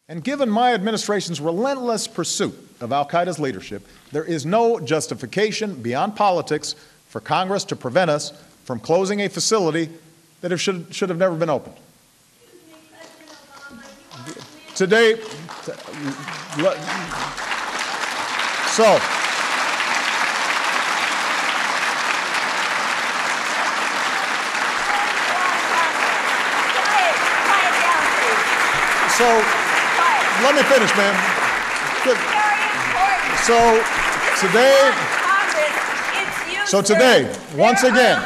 And given my administration's relentless pursuit of al-Qaeda's leadership, there is no justification beyond politics for Congress to prevent us from closing a facility that should have never been opened. Today, so let me finish, ma'am. So today, once again,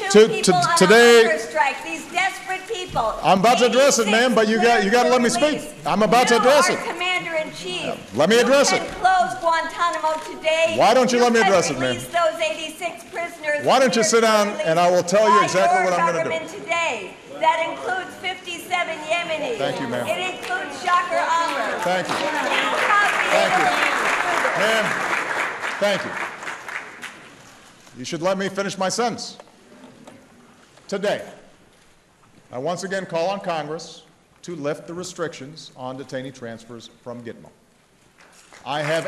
today, these desperate people. I'm about to address it, ma'am, but you got to let me speak. I'm about to address it. Commander-in-Chief. Let me address it. Close Guantanamo today. Why don't you let me address it, ma'am? Release those 86 prisoners. Why don't you sit down and I will tell you exactly what I'm going to do. Today. That includes 57 Yemenis. Thank you, ma'am. It includes Shakur Amr. Thank you. Thank you. Ma'am, thank you. You should let me finish my sentence. Today, I once again call on Congress to lift the restrictions on detainee transfers from Gitmo. I have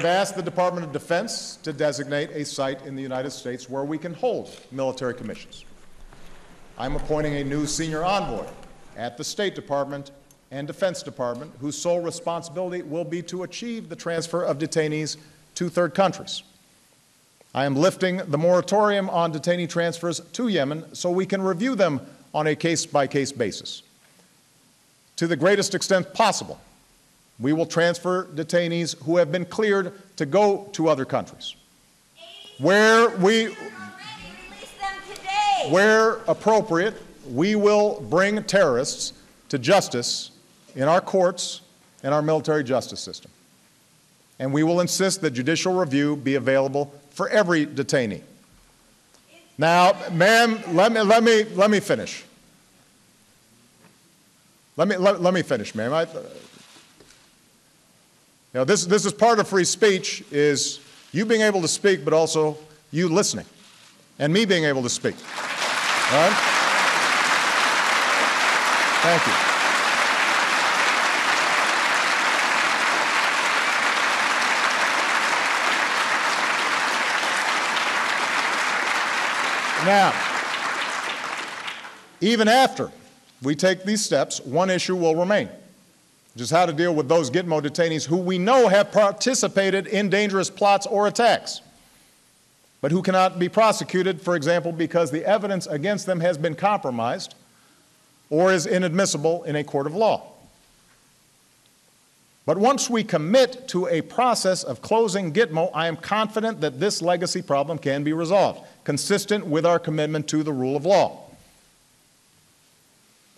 asked the Department of Defense to designate a site in the United States where we can hold military commissions. I'm appointing a new senior envoy at the State Department and Defense Department whose sole responsibility will be to achieve the transfer of detainees to third countries. I am lifting the moratorium on detainee transfers to Yemen so we can review them on a case-by-case basis. To the greatest extent possible, we will transfer detainees who have been cleared to go to other countries. Where appropriate, we will bring terrorists to justice in our courts and our military justice system. And we will insist that judicial review be available for every detainee. Now, ma'am, let me finish. Let me finish, ma'am. This is part of free speech, is you being able to speak, but also you listening, and me being able to speak. All right? Thank you. Now, even after we take these steps, one issue will remain, which is how to deal with those Gitmo detainees who we know have participated in dangerous plots or attacks, but who cannot be prosecuted, for example, because the evidence against them has been compromised or is inadmissible in a court of law. But once we commit to a process of closing Gitmo, I am confident that this legacy problem can be resolved, consistent with our commitment to the rule of law.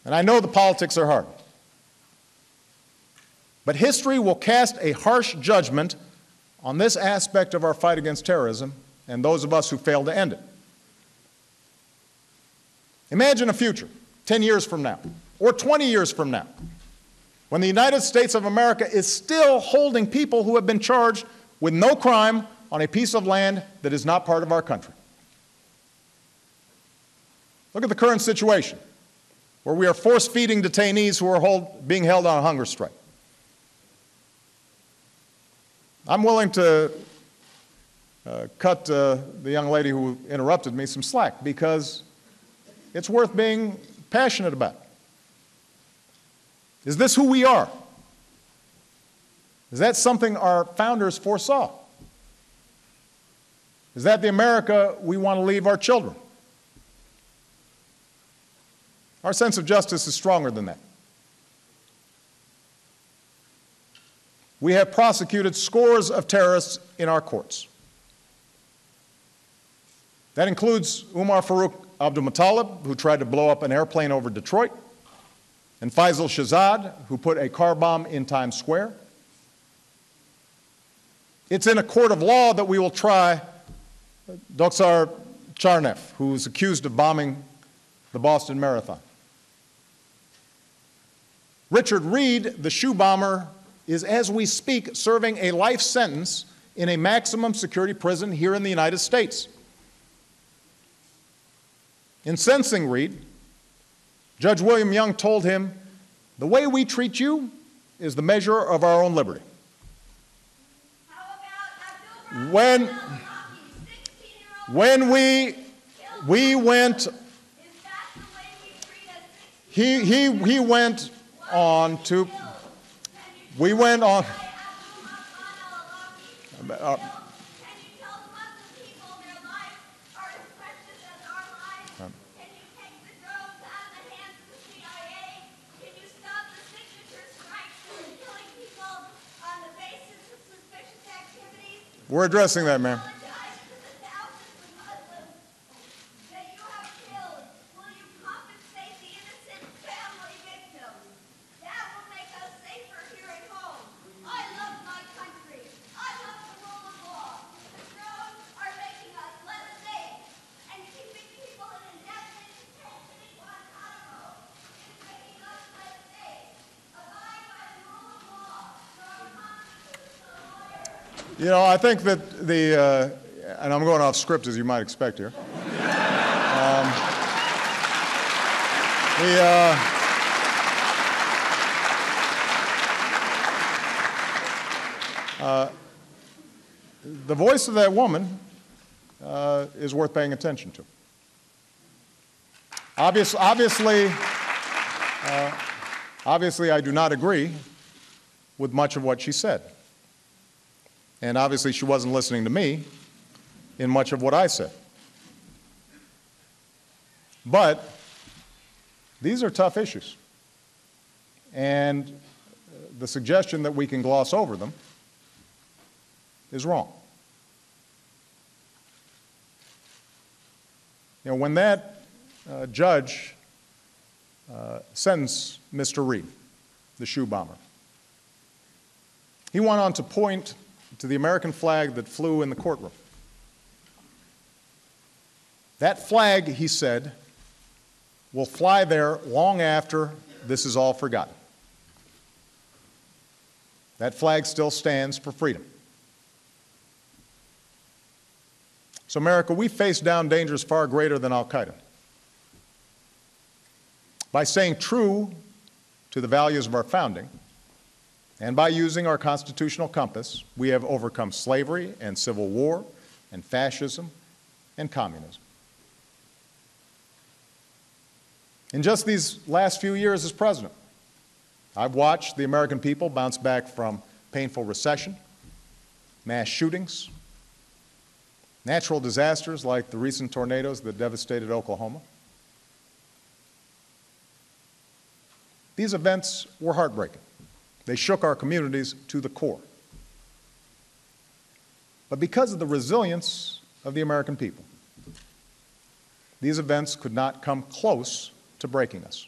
And I know the politics are hard. But history will cast a harsh judgment on this aspect of our fight against terrorism and those of us who failed to end it. Imagine a future, 10 years from now, or 20 years from now, when the United States of America is still holding people who have been charged with no crime on a piece of land that is not part of our country. Look at the current situation, where we are force-feeding detainees who are being held on a hunger strike. I'm willing to cut the young lady who interrupted me some slack, because it's worth being passionate about. Is this who we are? Is that something our founders foresaw? Is that the America we want to leave our children? Our sense of justice is stronger than that. We have prosecuted scores of terrorists in our courts. That includes Umar Farouk Abdulmuttalib, who tried to blow up an airplane over Detroit, and Faisal Shahzad, who put a car bomb in Times Square. It's in a court of law that we will try Doksar Charnev, who is accused of bombing the Boston Marathon. Richard Reed, the shoe bomber, is, as we speak, serving a life sentence in a maximum security prison here in the United States. In sentencing Reed, Judge William Young told him, "The way we treat you is the measure of our own liberty." When we went, he went on to, we went on, we're addressing that, ma'am. You know, I think that and I'm going off script as you might expect here. The voice of that woman is worth paying attention to. Obviously, I do not agree with much of what she said. And obviously, she wasn't listening to me in much of what I said. But these are tough issues. And the suggestion that we can gloss over them is wrong. You know, when that judge sentenced Mr. Reed, the shoe bomber, he went on to point to the American flag that flew in the courtroom. That flag, he said, will fly there long after this is all forgotten. That flag still stands for freedom. So, America, we face down dangers far greater than al-Qaeda. By staying true to the values of our founding, and by using our constitutional compass, we have overcome slavery and civil war and fascism and communism. In just these last few years as president, I've watched the American people bounce back from painful recession, mass shootings, natural disasters like the recent tornadoes that devastated Oklahoma. These events were heartbreaking. They shook our communities to the core. But because of the resilience of the American people, these events could not come close to breaking us.